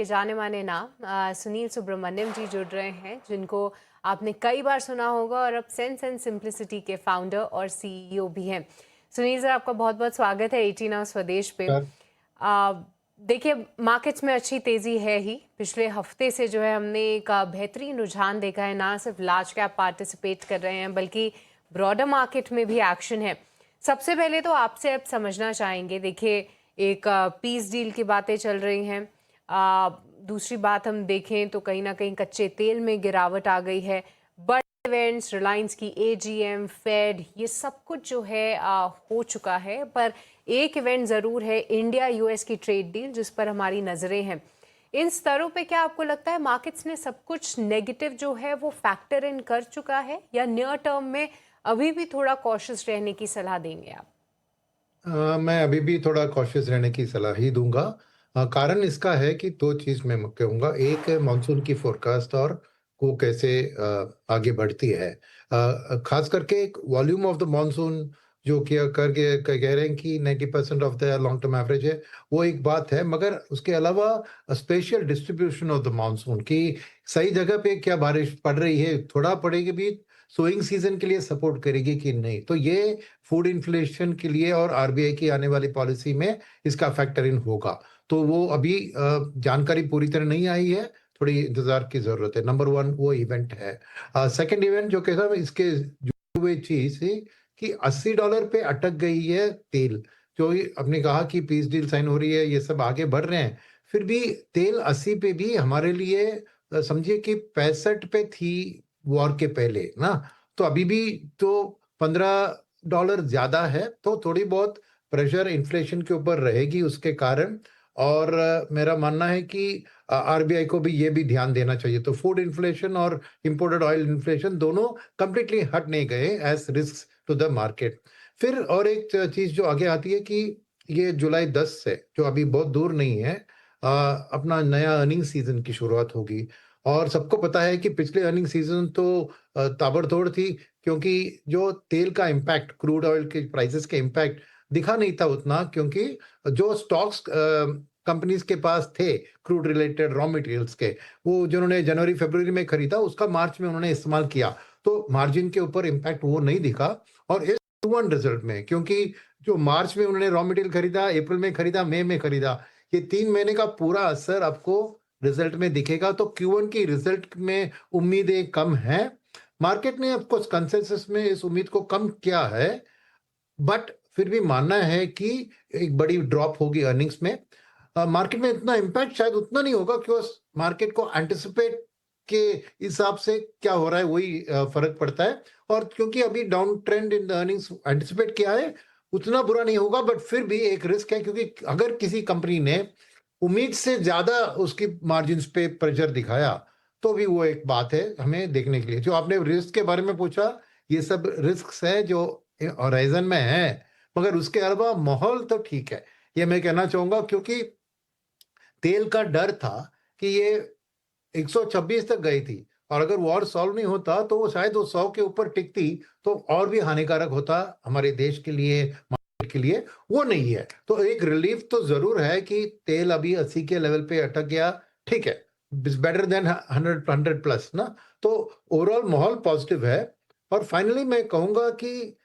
के जाने माने नाम सुनील सुब्रमण्यम जी जुड़ रहे हैं, जिनको आपने कई बार सुना होगा और अब सेंस एंड सिंप्लिसिटी के फाउंडर और सीईओ भी हैं। सुनील सर, आपका बहुत बहुत स्वागत है 18 आवर्स स्वदेश पे। सर। आ, देखिए, मार्केट्स में अच्छी तेजी है ही। पिछले हफ्ते से जो है हमने एक बेहतरीन रुझान देखा है। ना सिर्फ लार्ज कैप पार्टिसिपेट कर रहे हैं, बल्कि ब्रॉडर मार्केट में भी एक्शन है। सबसे पहले तो आपसे अब समझना चाहेंगे, देखिए एक पीस डील की बातें चल रही हैं। दूसरी बात हम देखें तो कहीं ना कहीं कच्चे तेल में गिरावट आ गई है। बड़े इवेंट्स, रिलायंस की एजीएम, फेड, ये सब कुछ जो है हो चुका है। पर एक इवेंट ज़रूर है, इंडिया यूएस की ट्रेड डील, जिस पर हमारी नज़रें हैं। इन स्तरों पे क्या आपको लगता है मार्केट्स ने सब कुछ नेगेटिव जो है वो फैक्टर इन कर चुका है, या नियर टर्म में अभी भी थोड़ा कॉशियस रहने की सलाह देंगे आप? मैं अभी भी थोड़ा कॉशियस रहने की सलाह ही दूंगा। कारण इसका है कि दो चीज मैं कहूँगा। एक है मानसून की फोरकास्ट और वो कैसे आगे बढ़ती है। खास करके एक वॉल्यूम ऑफ द मानसून जो किया करके कह रहे हैं कि 90% of the long term average है, वो एक बात है। मगर उसके अलावा special distribution of the monsoon की सही जगह पे क्या बारिश पड़ रही है, थोड़ा पड़ेगी भी, सोइंग सीजन के लिए सपोर्ट करेगी कि नहीं, तो ये फूड इन्फ्लेशन के लिए और आरबीआई की आने वाली पॉलिसी में इसका फैक्टर इन होगा। तो वो अभी जानकारी पूरी तरह नहीं आई है, थोड़ी इंतजार की जरूरत है। नंबर वन वो इवेंट है। सेकंड इवेंट जो कहता है इसके जुड़े हुए चीज है कि $80 पे अटक गई है तेल। जो आपने कहा कि पीस डील साइन हो रही है, ये सब आगे बढ़ रहे हैं, फिर भी तेल 80 पे भी हमारे लिए समझिए कि 65 पे थी वॉर के पहले ना। तो अभी भी तो $15 ज्यादा है, तो थोड़ी बहुत प्रेशर इन्फ्लेशन के ऊपर रहेगी उसके कारण। और मेरा मानना है कि आरबीआई को भी ये भी ध्यान देना चाहिए। तो फूड इन्फ्लेशन और इंपोर्टेड ऑयल इन्फ्लेशन दोनों कंप्लीटली हट नहीं गए as risk to the market. फिर और एक चीज जो आगे आती है कि ये जुलाई 10 से, जो अभी बहुत दूर नहीं है, अपना नया अर्निंग सीजन की शुरुआत होगी। और सबको पता है कि पिछले अर्निंग सीजन तो ताबड़तोड़ थी, क्योंकि जो तेल का इम्पैक्ट, क्रूड ऑयल के प्राइसेस के इम्पैक्ट दिखा नहीं था उतना, क्योंकि जो स्टॉक्स कंपनीज के पास थे क्रूड रिलेटेड रॉ मटेरियल्स के, वो जिन्होंने जनवरी फरवरी में खरीदा उसका मार्च में उन्होंने इस्तेमाल किया, तो मार्जिन के ऊपर इम्पैक्ट वो नहीं दिखा। और इस Q1 रिजल्ट में, क्योंकि जो मार्च में उन्होंने रॉ मटेरियल खरीदा, अप्रैल में खरीदा, मई में खरीदा, ये 3 महीने का पूरा असर आपको रिजल्ट में दिखेगा। तो Q1 की रिजल्ट में उम्मीदें कम हैं। मार्केट ने ऑफकोर्स कंसेंसस में इस उम्मीद को कम किया है, बट फिर भी मानना है कि एक बड़ी ड्रॉप होगी अर्निंग्स में। मार्केट में इतना इम्पैक्ट शायद उतना नहीं होगा, क्योंकि मार्केट को एंटिसिपेट के हिसाब से क्या हो रहा है वही फर्क पड़ता है। और क्योंकि अभी down trend in the earnings anticipate किया है, उतना बुरा नहीं होगा, बट फिर भी एक रिस्क है, क्योंकि अगर किसी कंपनी ने उम्मीद से ज्यादा उसकी मार्जिन्स पे प्रेशर दिखाया, तो भी वो एक बात है हमें देखने के लिए। जो आपने रिस्क के बारे में पूछा, ये सब रिस्क है जो होराइजन में है, मगर उसके अलावा माहौल तो ठीक है, ये मैं कहना चाहूंगा। क्योंकि तेल का डर था कि ये 126 तक गई थी, और अगर वॉर सॉल्व नहीं होता तो वो शायद वो 100 के ऊपर टिकती, तो और भी हानिकारक होता हमारे देश के लिए, मार्केट के लिए। वो नहीं है, तो एक रिलीफ तो जरूर है कि तेल अभी 80 के लेवल पे अटक गया। ठीक है, बेटर देन 100 प्लस ना। तो ओवरऑल माहौल पॉजिटिव है। और फाइनली मैं कहूंगा कि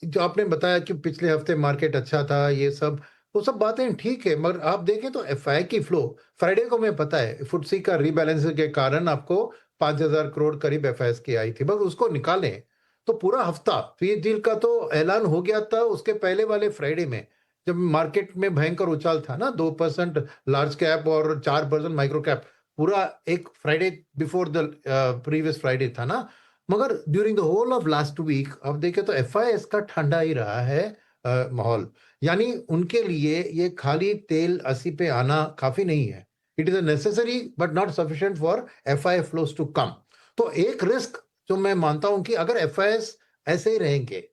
जो आपने बताया कि पिछले हफ्ते मार्केट अच्छा था, ये सब वो सब बातें ठीक है, मगर आप देखें तो एफआई की फ्लो फ्राइडे को, मैं पता है फुटसी का रीबैलेंसिंग के कारण आपको 5,000 करोड़ करीब एफआईएस की आई थी, मगर उसको निकालें तो पूरा हफ्ता पीस डील का तो ऐलान हो गया था उसके पहले वाले फ्राइडे में, जब मार्केट में भयंकर उछाल था ना, 2% लार्ज कैप और 4% माइक्रो कैप, पूरा एक Friday before the previous Friday था ना। मगर during the whole of last week अब देखें तो एफआईएस का ठंडा ही रहा है माहौल। यानी उनके लिए ये खाली तेल 80 पे आना काफी नहीं है। It is a necessary but not sufficient for FI flows to come. तो एक रिस्क जो मैं मानता हूं कि अगर एफआईएस ऐसे ही रहेंगे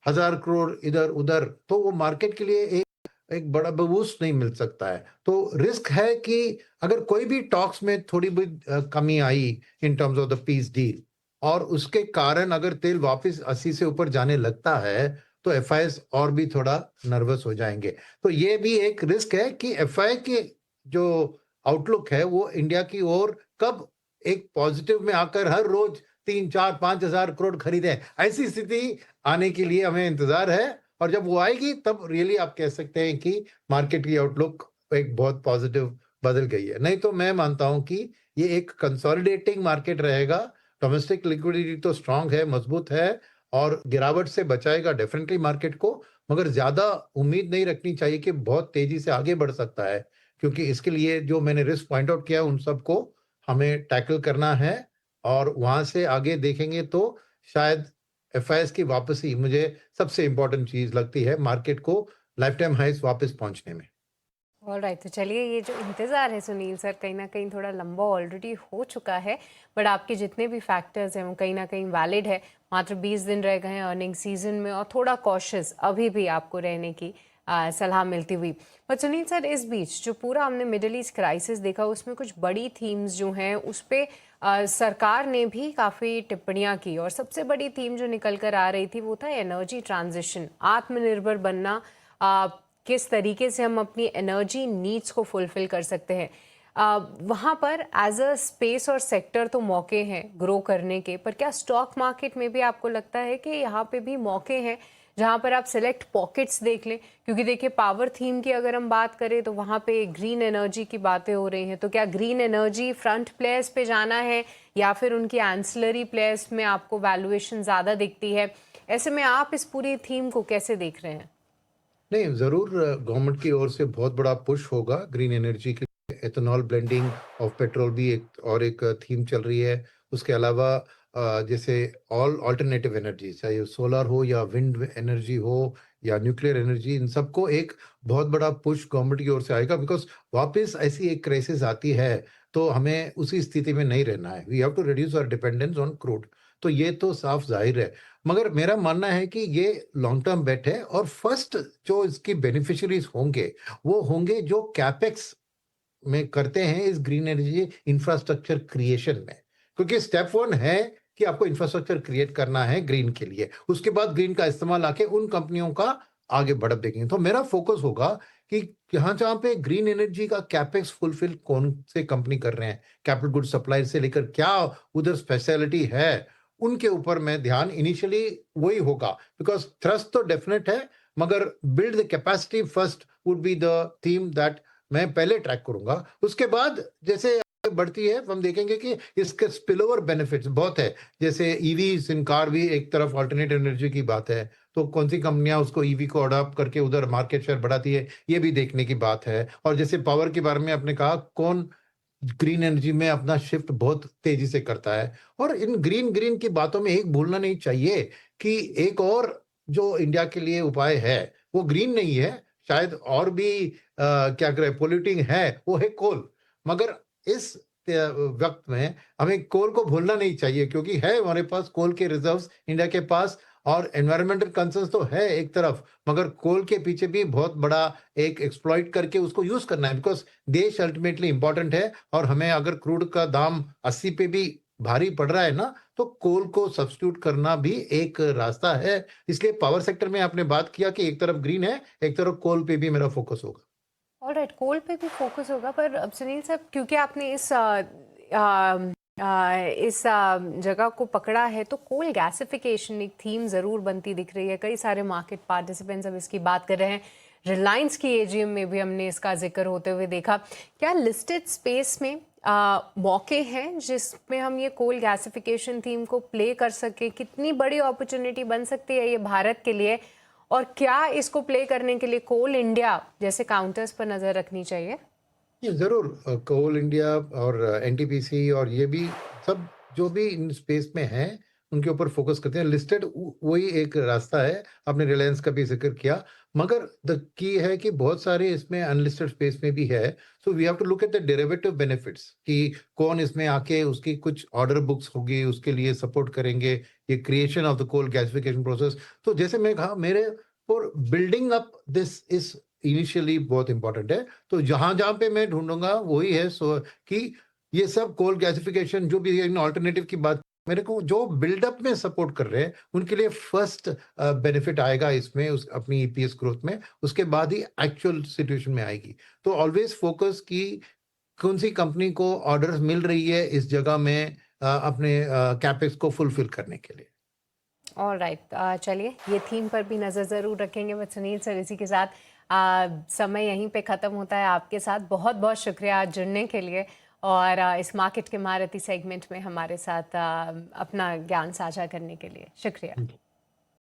1,000 करोड़ इधर उधर, तो वो मार्केट के लिए एक बड़ा बूस्ट नहीं मिल सकता है। तो रिस्क है कि अगर कोई भी टॉक्स में थोड़ी बहुत कमी आई in terms of the peace deal, और उसके कारण अगर तेल वापस 80 से ऊपर जाने लगता है, तो एफआईएस और भी थोड़ा नर्वस हो जाएंगे। तो ये भी एक रिस्क है कि एफआई के जो आउटलुक है वो इंडिया की ओर कब एक पॉजिटिव में आकर हर रोज 3, 4, 5 हज़ार करोड़ खरीदें, ऐसी स्थिति आने के लिए हमें इंतजार है। और जब वो आएगी तब रियली आप कह सकते हैं कि मार्केट की आउटलुक एक बहुत पॉजिटिव बदल गई है। नहीं तो मैं मानता हूं कि ये एक कंसोलिडेटिंग मार्केट रहेगा। डोमेस्टिक लिक्विडिटी तो स्ट्रांग है, मजबूत है और गिरावट से बचाएगा डेफिनेटली मार्केट को, मगर ज्यादा उम्मीद नहीं रखनी चाहिए कि बहुत तेजी से आगे बढ़ सकता है, क्योंकि इसके लिए जो मैंने रिस्क पॉइंट आउट किया उन सबको हमें टैकल करना है। और वहां से आगे देखेंगे तो शायद एफआईएस की वापसी मुझे सबसे इंपॉर्टेंट चीज लगती है मार्केट को लाइफ टाइम हाइस वापस पहुंचने में। ऑलराइट, तो चलिए, ये जो इंतज़ार है सुनील सर, कहीं ना कहीं थोड़ा लंबा ऑलरेडी हो चुका है, बट आपके जितने भी फैक्टर्स हैं वो कहीं ना कहीं वैलिड है। मात्र 20 दिन रह गए हैं अर्निंग सीजन में और थोड़ा कॉशियस अभी भी आपको रहने की सलाह मिलती हुई। पर सुनील सर, इस बीच जो पूरा हमने मिडल ईस्ट क्राइसिस देखा, उसमें कुछ बड़ी थीम्स जो हैं उस पर सरकार ने भी काफ़ी टिप्पणियां की, और सबसे बड़ी थीम जो निकल कर आ रही थी वो था एनर्जी ट्रांजिशन, आत्मनिर्भर बनना। किस तरीके से हम अपनी एनर्जी नीड्स को फुलफिल कर सकते हैं। वहाँ पर एज अ स्पेस और सेक्टर तो मौके हैं ग्रो करने के, पर क्या स्टॉक मार्केट में भी आपको लगता है कि यहाँ पे भी मौके हैं जहाँ पर आप सिलेक्ट पॉकेट्स देख लें? क्योंकि देखिए, पावर थीम की अगर हम बात करें तो वहाँ पे ग्रीन एनर्जी की बातें हो रही हैं, तो क्या ग्रीन एनर्जी फ्रंट प्लेयर्स पे जाना है या फिर उनकी एंसिलरी प्लेयर्स में आपको वैल्यूएशन ज़्यादा दिखती है? ऐसे में आप इस पूरी थीम को कैसे देख रहे हैं? नहीं, ज़रूर गवर्नमेंट की ओर से बहुत बड़ा पुश होगा ग्रीन एनर्जी के लिए। एथेनॉल ब्लेंडिंग ऑफ पेट्रोल भी एक थीम चल रही है। उसके अलावा जैसे ऑल अल्टरनेटिव एनर्जी, चाहे वो सोलर हो या विंड एनर्जी हो या न्यूक्लियर एनर्जी, इन सबको एक बहुत बड़ा पुश गवर्नमेंट की ओर से आएगा, बिकॉज़ वापस ऐसी एक क्राइसिस आती है, तो हमें उसी स्थिति में नहीं रहना है। We have to reduce our dependence on crude. तो ये तो साफ ज़ाहिर है। मगर मेरा मानना है कि ये लॉन्ग टर्म बेट है और फर्स्ट जो इसकी बेनिफिशियरीज होंगे वो होंगे जो कैपेक्स में करते हैं इस ग्रीन एनर्जी इंफ्रास्ट्रक्चर क्रिएशन में। क्योंकि स्टेप वन है कि आपको इंफ्रास्ट्रक्चर क्रिएट करना है ग्रीन के लिए, उसके बाद ग्रीन का इस्तेमाल आके उन कंपनियों का आगे बढ़त देखेंगे। तो मेरा फोकस होगा कि जहां जहां पे ग्रीन एनर्जी का कैपेक्स फुलफिल कौन से कंपनी कर रहे हैं, कैपिटल गुड सप्लायर से लेकर क्या उधर स्पेशलिटी है, उनके ऊपर मैं ध्यान इनिशियली वही होगा। बिकॉज थ्रस्ट तो डेफिनेट है, मगर build the capacity first would be the theme that मैं पहले ट्रैक करूंगा। उसके बाद जैसे आगे बढ़ती है हम देखेंगे कि इसके स्पिलओवर बेनिफिट्स बहुत है। जैसे ईवीज इन कार भी एक तरफ अल्टरनेटिव एनर्जी की बात है, तो कौन सी कंपनियां उसको ईवी को अडॉप्ट करके उधर मार्केट शेयर बढ़ाती है, ये भी देखने की बात है। और जैसे पावर के बारे में आपने कहा, कौन ग्रीन एनर्जी में अपना शिफ्ट बहुत तेजी से करता है। और इन ग्रीन ग्रीन की बातों में एक भूलना नहीं चाहिए कि एक और जो इंडिया के लिए उपाय है वो ग्रीन नहीं है, शायद और भी क्या करें पोल्यूटिंग है, वो है कोल। मगर इस वक्त में हमें कोल को भूलना नहीं चाहिए, क्योंकि है हमारे पास कोल के रिजर्व्स इंडिया के पास। और एनवायरमेंटल कंसर्न्स तो है एक तरफ, मगर कोल के पीछे भी बहुत बड़ा एक एक्सप्लॉइट करके उसको यूज करना है, बिकॉज देश अल्टीमेटली इंपॉर्टेंट है। और हमें अगर क्रूड का दाम 80 पे भी भारी पड़ रहा है ना, तो कोल को सब्स्टिट्यूट करना भी एक रास्ता है। इसलिए पावर सेक्टर में आपने बात किया कि एक तरफ ग्रीन है, एक तरफ कोल पे भी मेरा फोकस होगा। ऑलराइट, कोल पे भी फोकस होगा, पर अब सुनील साहब, क्योंकि आपने इस जगह को पकड़ा है, तो कोल गैसिफिकेशन एक थीम ज़रूर बनती दिख रही है। कई सारे मार्केट पार्टिसिपेंट्स अब इसकी बात कर रहे हैं। रिलायंस की एजीएम में भी हमने इसका जिक्र होते हुए देखा। क्या लिस्टेड स्पेस में मौके हैं जिसमें हम ये कोल गैसिफिकेशन थीम को प्ले कर सके? कितनी बड़ी अपॉर्चुनिटी बन सकती है ये भारत के लिए, और क्या इसको प्ले करने के लिए कोल इंडिया जैसे काउंटर्स पर नजर रखनी चाहिए? ये ज़रूर कोल इंडिया और एनटीपीसी और ये भी सब जो भी इन स्पेस में हैं, उनके ऊपर फोकस करते हैं। लिस्टेड वही एक रास्ता है, आपने रिलायंस का भी ज़िक्र किया। मगर द की है कि बहुत सारे इसमें अनलिस्टेड स्पेस में भी है। So we have to look at the derivative benefits कि कौन इसमें आके उसकी कुछ ऑर्डर बुक्स होगी, उसके लिए सपोर्ट करेंगे, ये creation of the coal gasification process. तो जैसे मैं कहा, मेरे for building up this is initially बहुत इंपॉर्टेंट है। तो जहां जहां पे मैं ढूंढूंगा वही है, सो कि ये सब कोल गैसिफिकेशन जो भी अल्टरनेटिव की बात, मेरे को जो बिल्डअप में सपोर्ट कर रहे हैं उनके लिए फर्स्ट बेनिफिट आएगा इसमें, उस अपनी ईपीएस ग्रोथ में। उसके बाद ही एक्चुअल सिचुएशन में आएगी। तो ऑलवेज फोकस की कौन सी कंपनी को ऑर्डर्स मिल रही है इस जगह में अपने कैपेक्स को फुलफिल करने के लिए। ऑलराइट, चलिए ये थीम पर भी नज़र ज़रूर रखेंगे। बट सुनील सर, इसी के साथ समय यहीं पे ख़त्म होता है। आपके साथ बहुत बहुत शुक्रिया आज जुड़ने के लिए और इस मार्केट के महारथी सेगमेंट में हमारे साथ अपना ज्ञान साझा करने के लिए शुक्रिया।